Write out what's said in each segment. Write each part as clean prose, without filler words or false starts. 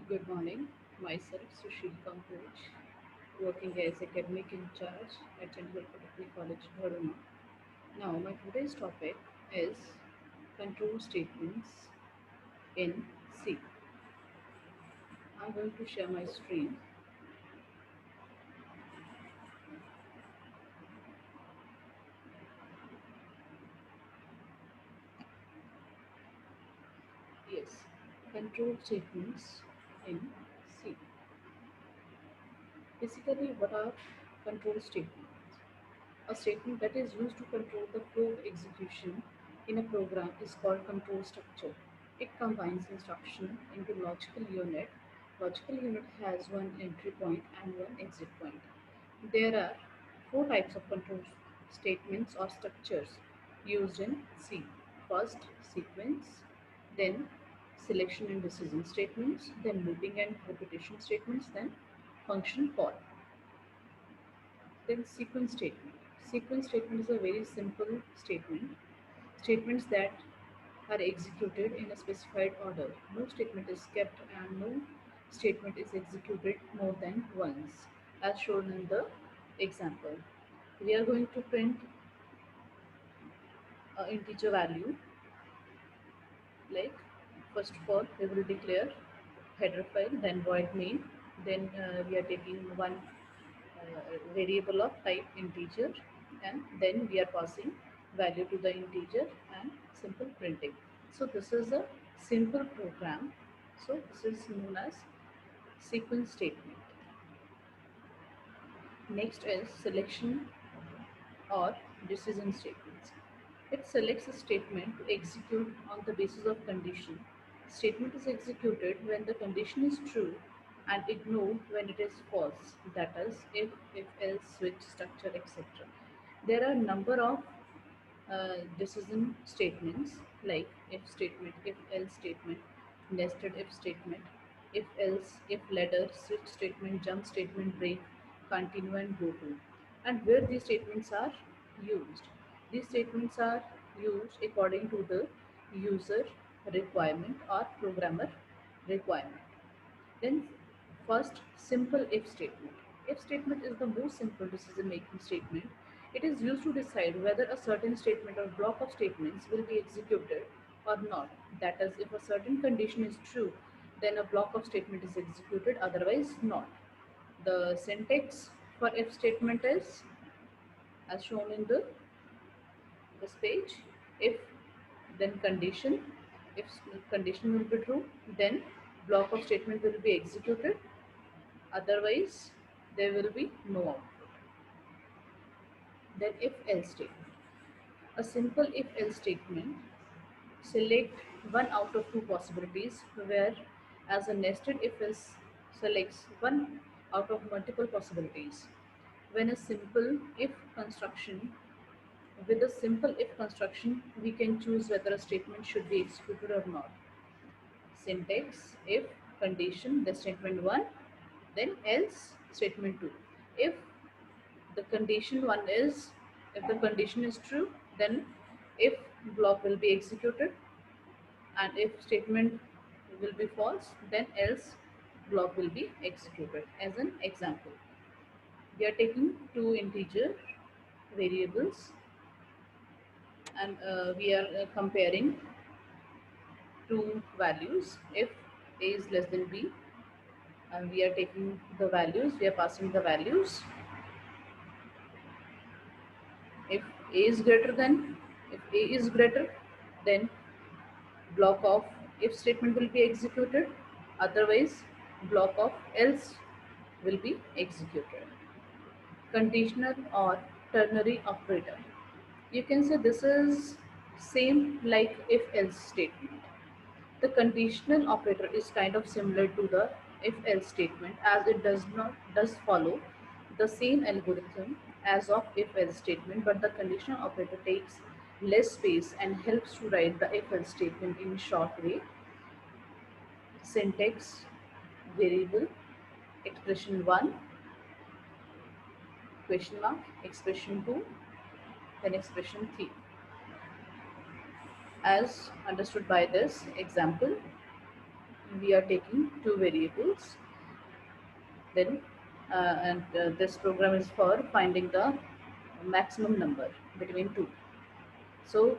Good morning. Myself, Sushil Kampoj, working as academic in charge at Central Polytechnic College, Bharuna. Now, my today's topic is control statements in C. I'm going to share my screen. Yes, control statements in C. Basically, what are control statements? A statement that is used to control the flow of execution in a program is called control structure. It combines instruction into logical unit. Logical unit has one entry point and one exit point. There are four types of control statements or structures used in C. First, sequence, then selection and decision statements, then looping and repetition statements, then function call. Then sequence statement. Sequence statement is a very simple statement. Statements that are executed in a specified order. No statement is kept and no statement is executed more than once, as shown in the example. We are going to print an integer value, like first of all we will declare header file, then void main, then we are taking one variable of type integer, and then we are passing value to the integer and simple printing. So this is a simple program. So this is known as sequence statement. Next is selection or decision statements. It selects a statement to execute on the basis of condition. Statement is executed when the condition is true and ignored when it is false. That is, if, else, switch, structure, etc. There are a number of decision statements like if statement, if else statement, nested if statement, if else, if ladder, switch statement, jump statement, break, continue, and go to. And where these statements are used. These statements are used according to the user requirement or programmer requirement. Then first, simple if statement. If statement is the most simple decision making statement. It is used to decide whether a certain statement or block of statements will be executed or not. That is, if a certain condition is true, then a block of statement is executed, otherwise not. The syntax for if statement is as shown in this page. If, then condition. If condition will be true, then block of statement will be executed, otherwise there will be no output. Then if else statement. A simple if else statement select one out of two possibilities, where as a nested if else selects one out of multiple possibilities. When a simple if construction With a simple if construction, we can choose whether a statement should be executed or not. Syntax if condition, the statement 1, then else statement 2. If the condition 1 is, if the condition is true, then if block will be executed, and if statement will be false, then else block will be executed. As an example, we are taking two integer variables, and we are comparing two values. If a is less than b, and we are taking the values, we are passing the values. If a is greater than, if a is greater, then block of if statement will be executed, otherwise block of else will be executed. Conditional or ternary operator. You can say this is same like if else statement. The conditional operator is kind of similar to the if-else statement, as it does follow the same algorithm as of if-else statement, but the conditional operator takes less space and helps to write the if-else statement in a short way. Syntax variable expression 1 question mark expression 2 then expression 3. As understood by this example, we are taking two variables. Then this program is for finding the maximum number between two. So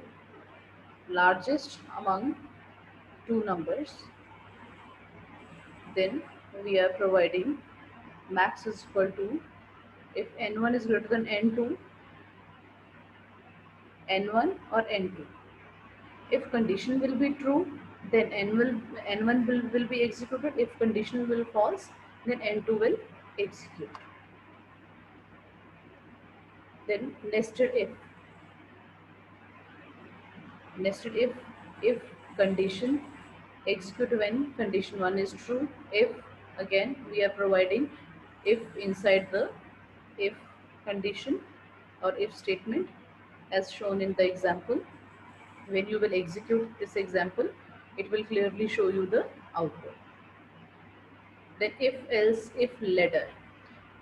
largest among two numbers, then we are providing max is equal to, if n1 is greater than n2, n1 or n2. If condition will be true, then n1 will be executed. If condition will false, then n2 will execute. Then nested if condition execute when condition 1 is true. If, again we are providing if inside the if condition or if statement as shown in the example. When you will execute this example, it will clearly show you the output. Then if else if ladder,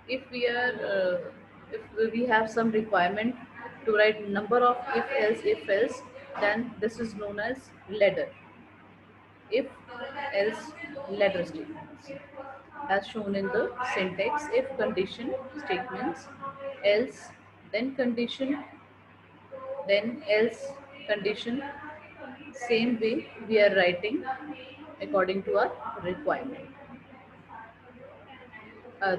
if we are if we have some requirement to write number of if else, then this is known as ladder. If else ladder statements as shown in the syntax. If condition statements, else, then condition, then else condition. Same way we are writing according to our requirement.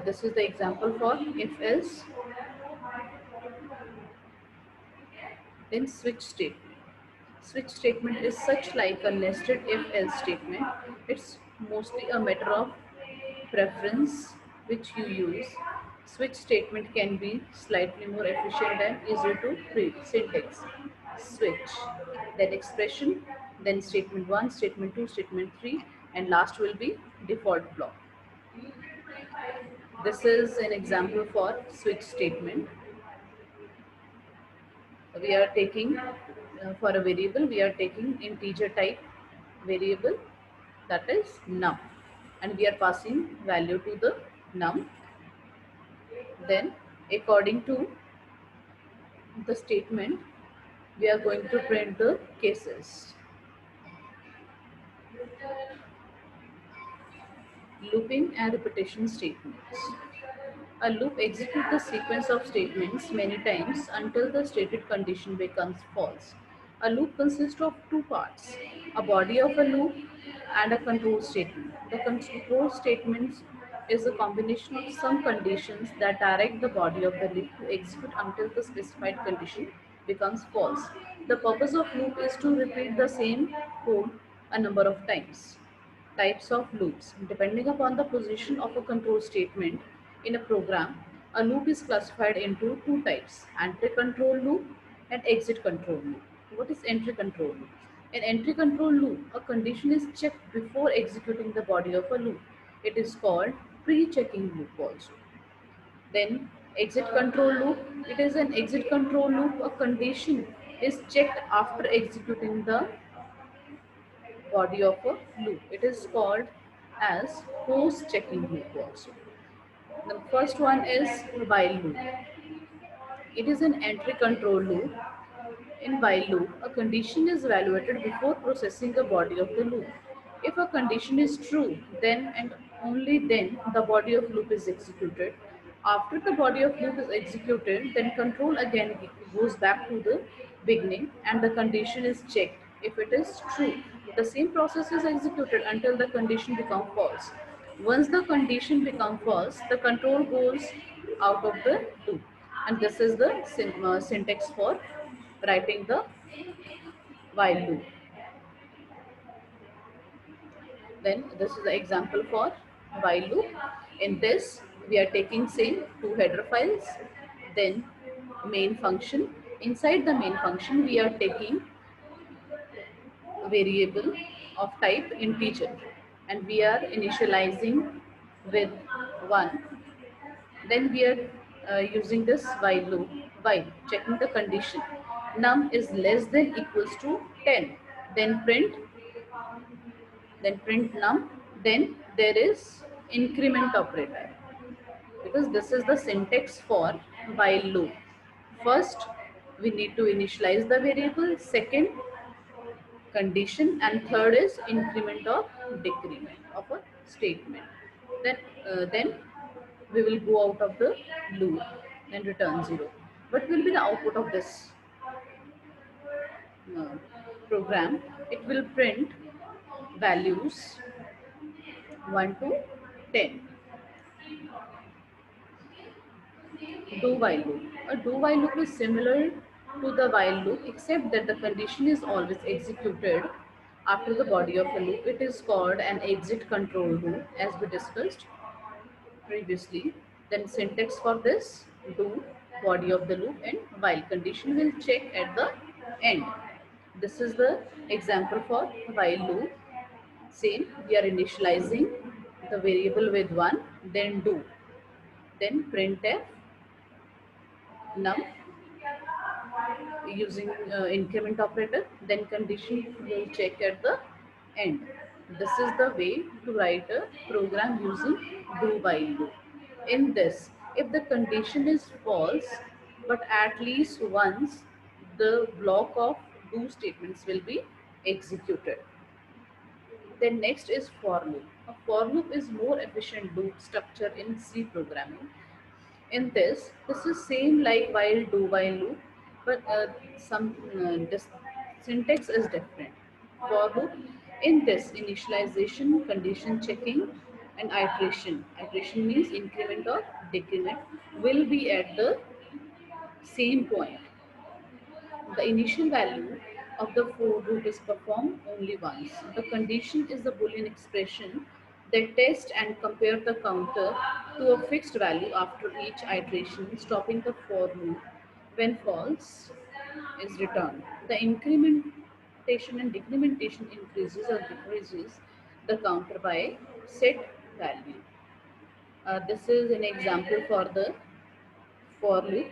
This is the example for if else. Then switch statement. Switch statement is such like a nested if else statement. It's mostly a matter of preference which you use. Switch statement can be slightly more efficient and easy to read. Syntax switch, then expression, then statement 1, statement 2, statement 3, and last will be default block. This is an example for switch statement. We are taking for a variable, we are taking integer type variable, that is num, and we are passing value to the num. Then according to the statement, we are going to print the cases. Looping and repetition statements. A loop executes the sequence of statements many times until the stated condition becomes false. A loop consists of two parts, a body of a loop and a control statement. The control statement is a combination of some conditions that direct the body of the loop to execute until the specified condition becomes false. The purpose of loop is to repeat the same code a number of times. Types of loops. Depending upon the position of a control statement in a program, a loop is classified into two types, entry control loop and exit control loop. What is entry control loop? In entry control loop, a condition is checked before executing the body of a loop. It is called pre-checking loop also. Then exit control loop, it is an exit control loop. A condition is checked after executing the body of a loop. It is called as post-checking loop also. The first one is while loop. It is an entry control loop. In while loop, a condition is evaluated before processing the body of the loop. If a condition is true, then and only then the body of loop is executed. After the body of loop is executed, then control again goes back to the beginning and the condition is checked. If it is true, the same process is executed until the condition becomes false. Once the condition becomes false, the control goes out of the loop. And this is the syntax for writing the while loop. Then this is the example for while loop. In this, we are taking same two header files, then main function. Inside the main function, we are taking variable of type integer, and we are initializing with 1. Then we are using this while loop, while checking the condition. Num is less than equals to 10. Then print num. Then there is increment operator, because this is the syntax for while loop. First, we need to initialize the variable. Second, condition, and third is increment of decrement of a statement. Then we will go out of the loop and return 0. What will be the output of this uh, program? It will print values 1 to 10. Do while loop. A do while loop is similar to the while loop except that the condition is always executed after the body of a loop. It is called an exit control loop as we discussed previously. Then syntax for this: do, body of the loop, and while condition will check at the end. This is the example for while loop. Same, we are initializing the variable with 1, then do, then printf num using increment operator, then condition will check at the end. This is the way to write a program using do while loop. In this, if the condition is false, but at least once the block of do statements will be executed. Then next is for loop. A for loop is more efficient loop structure in C programming. In this is same like while do while loop, but some syntax is different. For loop, in this initialization, condition checking, and iteration. Iteration means increment or decrement will be at the same point. The initial value of the for loop is performed only once. The condition is a Boolean expression that tests and compare the counter to a fixed value after each iteration, stopping the for loop when false is returned. The incrementation and decrementation increases or decreases the counter by set value. This is an example for the for loop.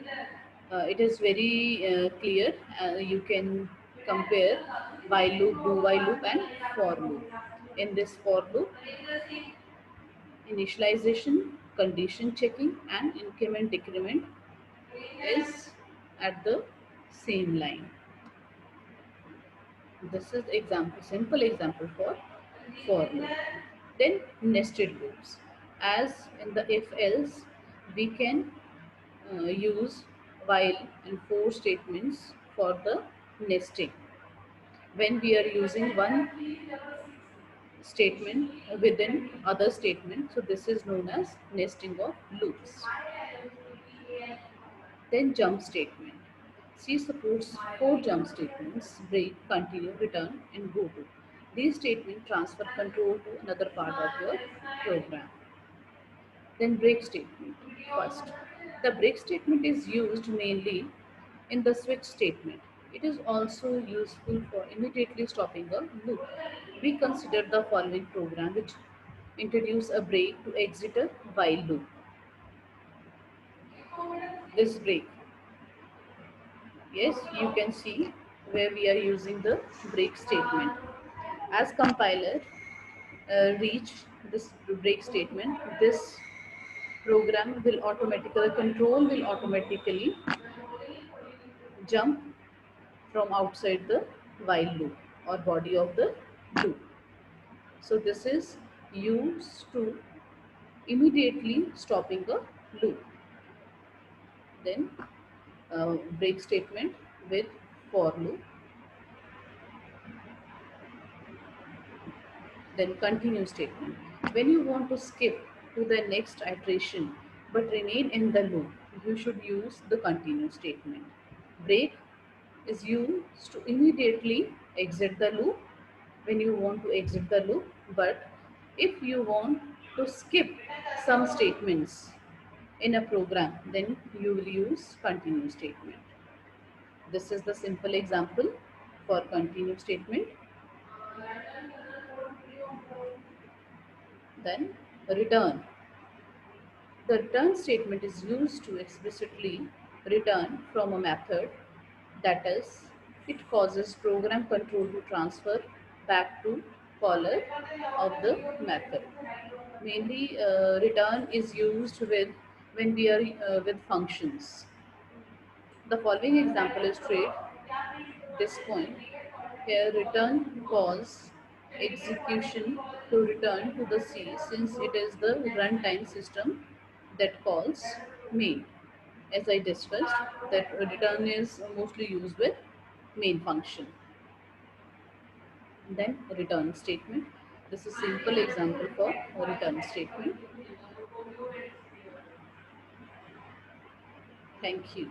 It is very clear. You can compare while loop, do while loop, and for loop. In this for loop, initialization, condition checking, and increment decrement is at the same line. This is example, simple example for loop. Then nested loops. As in the if else, we can use while and for statements for the nesting. When we are using one statement within other statement, so this is known as nesting of loops. Then jump statement. C supports 4 jump statements: break, continue, return, and go to. These statements transfer control to another part of your program. Then break statement. First, the break statement is used mainly in the switch statement. It is also useful for immediately stopping a loop. We consider the following program which introduce a break to exit a while loop. This break. Yes, you can see where we are using the break statement. As compiler reach this break statement, this program will automatically, control will automatically jump from outside the while loop or body of the loop. So this is used to immediately stopping a loop. Then break statement with for loop. Then continue statement. When you want to skip to the next iteration but remain in the loop, you should use the continue statement. Break is used to immediately exit the loop when you want to exit the loop, but if you want to skip some statements in a program, then you will use continue statement. This is the simple example for continue statement. Then return. The return statement is used to explicitly return from a method, that is, it causes program control to transfer back to caller of the method. Mainly return is used with when we are with functions. The following example is trade this point. Here return calls execution to return to the C since it is the runtime system that calls main. As I discussed, that return is mostly used with main function. Then return statement. This is simple example for a return statement. Thank you.